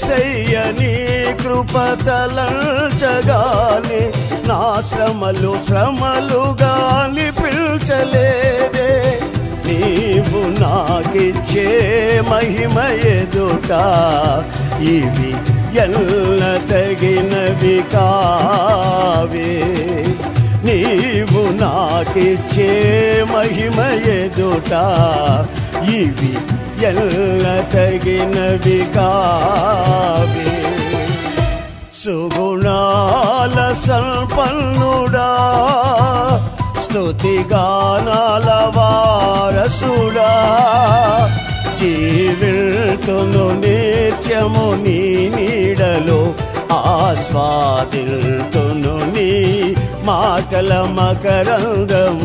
యేసయ్య నీ కృపతలంచగానే నా శ్రమలుగా పిల్చలేదే నీవు నాకిచ్చే మహిమ ఎదుట ఇవి ఎల్ల తగినవి కావే నీవు నాకిచ్చే మహిమ ఎదుట ఇవి ఎల్ల తగినవి కావే సుగుణాల సంపన్నుడా స్తుతిగానాల వారసుడా జీవితును నిత్యము నీ నీడలో ఆస్వాదిల్తును నీ మాటల మకరంగము